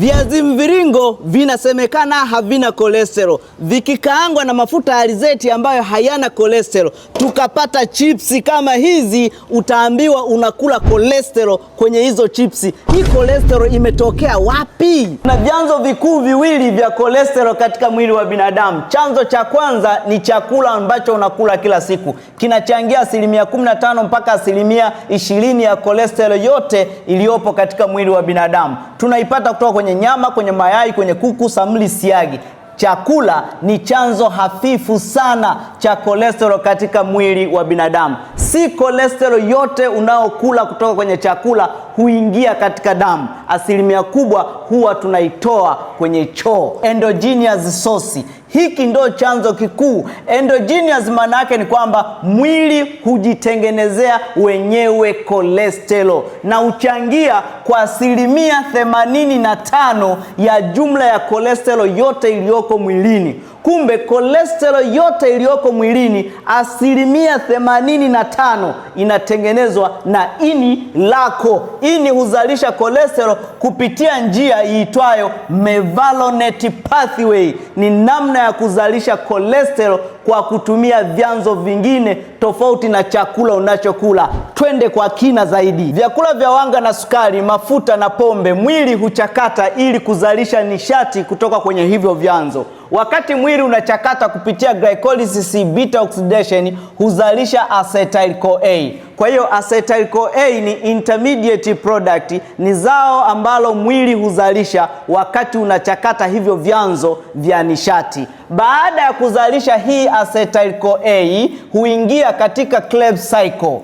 Viazi mviringo vinasemekana havina cholesterol. Vikikaangwa na mafuta ya alizeti ambayo hayana cholesterol, tukapata chipsi kama hizi, utaambiwa unakula cholesterol kwenye hizo chipsi. Hii cholesterol imetokea wapi? Kuna vyanzo vikuu viwili vya cholesterol katika mwili wa binadamu. Chanzo cha kwanza ni chakula ambacho unakula kila siku. Kinachangia 15% mpaka 20% ya cholesterol yote iliyopo katika mwili wa binadamu. Tunaipata kutoka kwenye nyama, kwenye mayai, kwenye kuku, samli, siagi. Chakula ni chanzo hafifu sana cha cholesterol katika mwili wa binadamu. Si cholesterol yote unaokula kutoka kwenye chakula huingia katika damu. Asilimia kubwa huwa tunaitoa kwenye choo. Endogenous source. Hiki ndo chanzo kikuu. Endogenous maana yake ni kwamba mwili hujitengenezea wenyewe cholesterol na uchangia kwa 85% ya jumla ya cholesterol yote iliyoko mwilini. Kumbe cholesterol yote iliyoko mwilini 85% inatengenezwa na ini lako. Ini huzalisha cholesterol kupitia njia iitwayo mevalonate pathway. Ni namna ya kuzalisha cholesterol kwa kutumia vyanzo vingine tofauti na chakula unachokula. Twende kwa kina zaidi. Vyakula vya wanga na sukari, mafuta na pombe, mwili huchakata ili kuzalisha nishati kutoka kwenye hivyo vyanzo. Wakati mwili unachakata kupitia glycolysis beta oxidation, huzalisha acetyl-CoA. Kwa hiyo acetyl-CoA ni intermediate product, ni zao ambalo mwili huzalisha wakati unachakata hivyo vyanzo vya nishati. Baada ya kuzalisha hii acetyl-CoA, huingia katika Krebs cycle.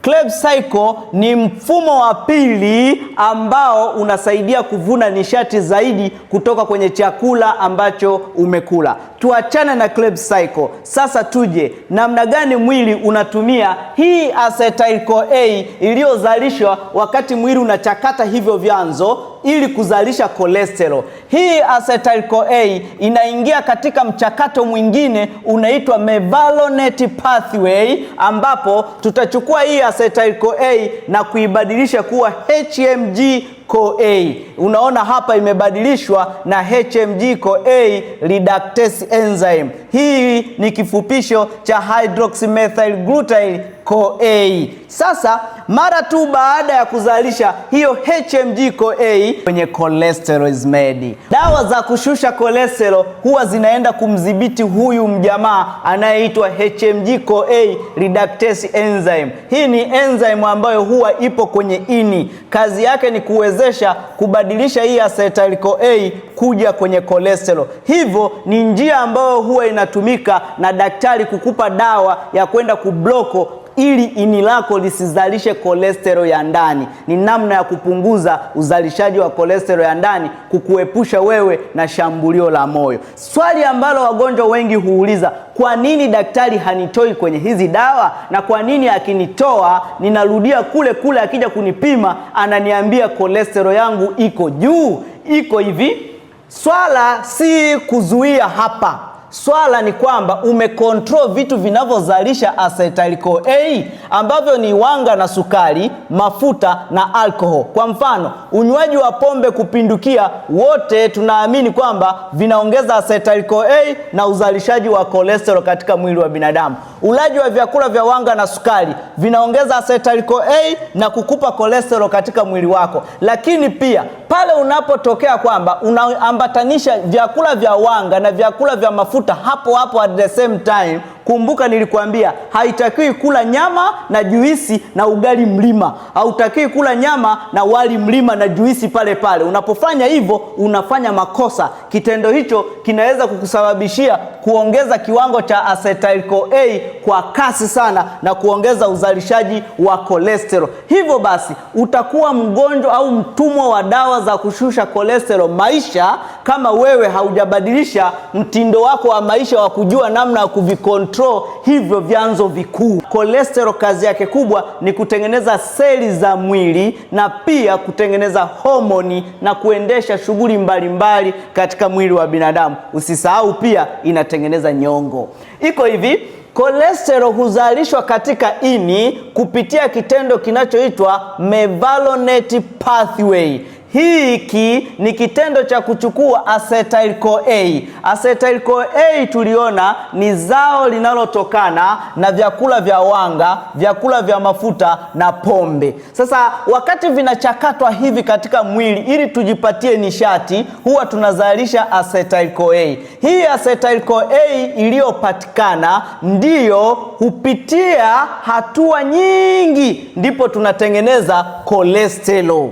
Krebs cycle ni mfumo wa pili ambao unasaidia kuvuna nishati zaidi kutoka kwenye chakula ambacho umekula. Tuachane na Krebs cycle. Sasa tuje namna gani mwili unatumia hii acetyl-CoA iliyozalishwa wakati mwili unachakata hivyo vyanzo ili kuzalisha cholesterol. Hii acetyl-CoA inaingia katika mchakato mwingine unaitwa mevalonate pathway, ambapo tutachukua hii acetyl-CoA na kuibadilisha kuwa HMG-CoA. Unaona hapa imebadilishwa na HMG-CoA reductase enzyme. Hii ni kifupisho cha hydroxymethylglutyl-CoA. Sasa mara tu baada ya kuzalisha hiyo HMG-CoA, kwenye cholesterol is made. Dawa za kushusha cholesterol huwa zinaenda kumdhibiti huyu mjamaa anayeitwa HMG-CoA reductase enzyme. Hii ni enzyme ambayo huwa ipo kwenye ini. Kazi yake ni kuwezesha kubadilisha hii acetyl-CoA kuja kwenye cholesterol. Hivyo ni njia ambayo huwa inatumika na daktari kukupa dawa ya kwenda kubloko ili ini lako lisizalishe cholesterol ya ndani. Ni namna ya kupunguza uzalishaji wa cholesterol ya ndani, kukuepusha wewe na shambulio la moyo. Swali ambalo wagonjwa wengi huuliza, kwa nini daktari hanitoi kwenye hizi dawa? Na kwa nini akinitoa ninarudia kule kule, akija kunipima ananiambia cholesterol yangu iko juu? Iko hivi, swala si kuzuia hapa. Swala ni kwamba umecontrol vitu vinavyozalisha acetyl-CoA ambavyo ni wanga na sukari, mafuta na alcohol. Kwa mfano, unywaji wa pombe kupindukia, wote tunaamini kwamba vinaongeza acetyl-CoA na uzalishaji wa cholesterol katika mwili wa binadamu. Ulaji wa vyakula vya wanga na sukari vinaongeza acetyl-CoA na kukupa cholesterol katika mwili wako. Lakini pia pale unapotokea kwamba unaambatanisha vyakula vya wanga na vyakula vya mafuta hapo hapo at the same time, kumbuka nilikuambia haitakiwi kula nyama na juisi na ugali mlima. Hautakiwi kula nyama na wali mlima na juisi pale pale. Unapofanya hivyo unafanya makosa. Kitendo hicho kinaweza kukusababishia kuongeza kiwango cha acetyl-CoA kwa kasi sana na kuongeza uzalishaji wa cholesterol. Hivyo basi utakuwa mgonjwa au mtumwa wa dawa za kushusha cholesterol maisha, kama wewe haujabadilisha mtindo wako wa maisha wa kujua namna ya kuvicontrol hivyo vyanzo vikuu. Cholesterol kazi yake kubwa ni kutengeneza seli za mwili na pia kutengeneza homoni na kuendesha shughuli mbalimbali katika mwili wa binadamu. Usisahau pia inatengeneza nyongo. Iko hivi, Cholesterol huzalishwa katika ini kupitia kitendo kinachoitwa mevalonate pathway. Hiki ni kitendo cha kuchukua acetyl-CoA. Acetyl-CoA tuliona ni zao linalotokana na vyakula vya wanga, vyakula vya mafuta na pombe. Sasa wakati vinachakatwa hivi katika mwili ili tujipatie nishati, huwa tunazalisha acetyl-CoA. Hii acetyl-CoA iliyopatikana ndiyo hupitia hatua nyingi, ndipo tunatengeneza cholesterol.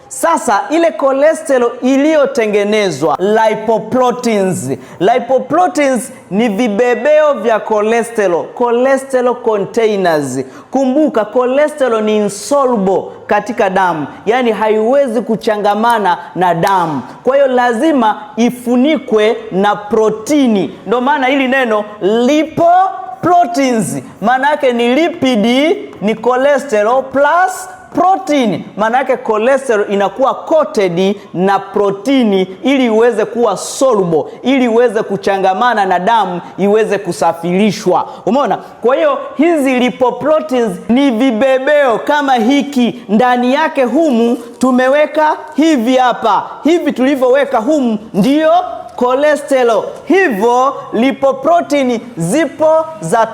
Sasa ile cholesterol iliyotengenezwa, lipoproteins. Lipoproteins ni vibebeo vya cholesterol containers. Kumbuka cholesterol ni insoluble katika damu, yani haiwezi kuchangamana na damu. Kwa hiyo lazima ifunikwe na protini. Ndio maana hili neno lipoproteins maana yake ni lipidi, ni cholesterol plus protein. Maana yake cholesterol inakuwa coated na protini ili iweze kuwa soluble, ili iweze kuchangamana na damu, iweze kusafirishwa. Umeona? Kwa hiyo hizi lipoproteins ni vibebeo kama hiki. Ndani yake humu tumeweka hivi hapa. Hivi tulivyoweka humu ndio cholesterol. Hivyo lipoprotein zipo za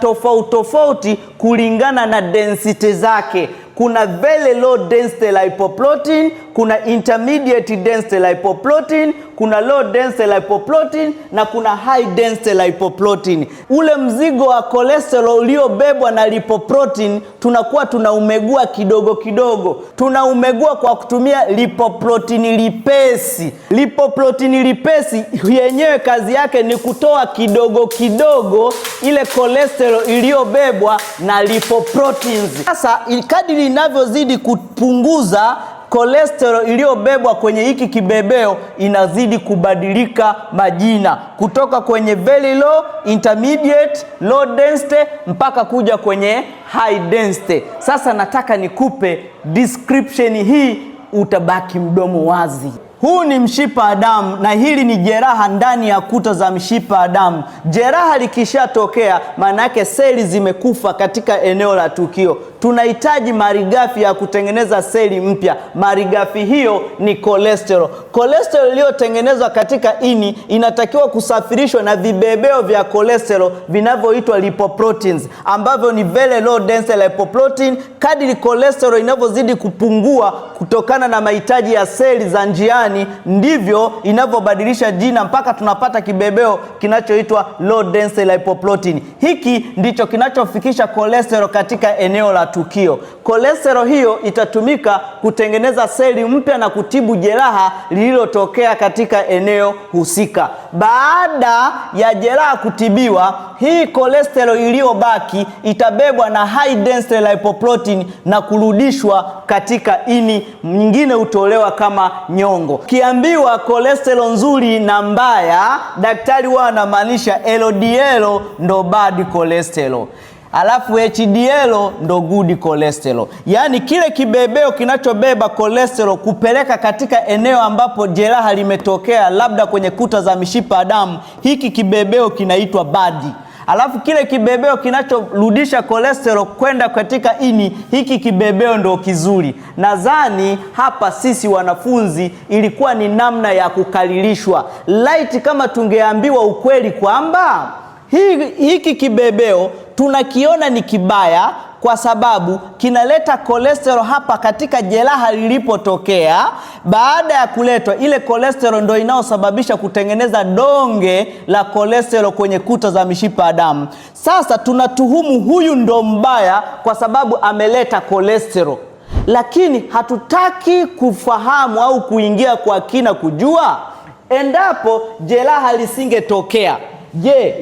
tofauti kulingana na density zake. Kuna very low density lipoprotein, kuna intermediate density lipoprotein, kuna low density lipoprotein na kuna high density lipoprotein. Ule mzigo wa cholesterol uliobebwa na lipoprotein tunakuwa tunaumegua kidogo kidogo. Tunaumegua kwa kutumia lipoprotein lipesi. Lipoprotein lipesi yenyewe kazi yake ni kutoa kidogo kidogo ile cholesterol iliyobebwa na lipoproteins. Sasa kadiri inavyozidi kupunguza cholesterol iliyobebwa kwenye hiki kibebeo, inazidi kubadilika majina kutoka kwenye very low, intermediate, low density mpaka kuja kwenye high density. Sasa nataka nikupe description hii, utabaki mdomo wazi. Huu ni mshipa wa damu na hili ni jeraha ndani ya kuta za mshipa wa damu. Jeraha likishatokea maana yake seli zimekufa katika eneo la tukio. Tunahitaji malighafi ya kutengeneza seli mpya. Malighafi hiyo ni cholesterol. Cholesterol iliyotengenezwa katika ini inatakiwa kusafirishwa na vibebeo vya cholesterol vinavyoitwa lipoproteins, ambavyo ni very low density lipoprotein. Kadiri cholesterol inavyozidi kupungua kutokana na mahitaji ya seli za njiani, ndivyo inavyobadilisha jina mpaka tunapata kibebeo kinachoitwa low density lipoprotein. Hiki ndicho kinachofikisha cholesterol katika eneo la tukio. Cholesterol hiyo itatumika kutengeneza seli mpya na kutibu jeraha lililotokea katika eneo husika. Baada ya jeraha kutibiwa, hii cholesterol iliyobaki itabebwa na high density lipoprotein na kurudishwa katika ini, nyingine utolewa kama nyongo. Kiambiwa cholesterol nzuri na mbaya, daktari huwa anamaanisha LDL ndo bad cholesterol, alafu HDL ndo good cholesterol. Yaani kile kibebeo kinachobeba cholesterol kupeleka katika eneo ambapo jeraha limetokea, labda kwenye kuta za mishipa ya damu, hiki kibebeo kinaitwa bad. Alafu kile kibebeo kinachorudisha cholesterol kwenda katika ini, hiki kibebeo ndo kizuri. Nadhani hapa sisi wanafunzi ilikuwa ni namna ya kukalilishwa. Light kama tungeambiwa ukweli kwamba hiki kibebeo tunakiona ni kibaya kwa sababu kinaleta cholesterol hapa katika jeraha lilipotokea. Baada ya kuletwa, ile cholesterol ndio inaosababisha kutengeneza donge la cholesterol kwenye kuta za mishipa ya damu. Sasa tunatuhumu huyu ndo mbaya kwa sababu ameleta cholesterol, lakini hatutaki kufahamu au kuingia kwa kina kujua endapo jeraha lisingetokea, je,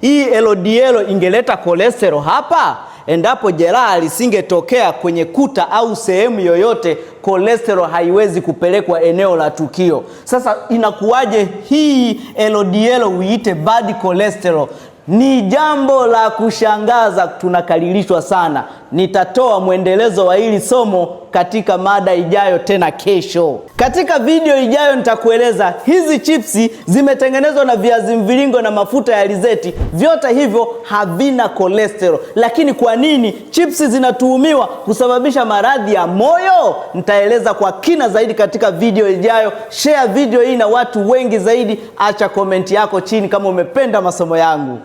hii LDL ingeleta cholesterol hapa? Endapo jeraha lisingetokea kwenye kuta au sehemu yoyote, cholesterol haiwezi kupelekwa eneo la tukio. Sasa inakuwaje hii LDL uiite bad cholesterol? Ni jambo la kushangaza, tunakalilishwa sana. nitatoa mwendelezo wa hili somo katika mada ijayo tena kesho. Katika video ijayo nitakueleza hizi chipsi zimetengenezwa na viazi mviringo na mafuta ya alizeti. Vyote hivyo havina cholesterol. Lakini kwa nini chipsi zinatuhumiwa kusababisha maradhi ya moyo? Nitaeleza kwa kina zaidi katika video ijayo. Share video hii na watu wengi zaidi. Acha komenti yako chini kama umependa masomo yangu.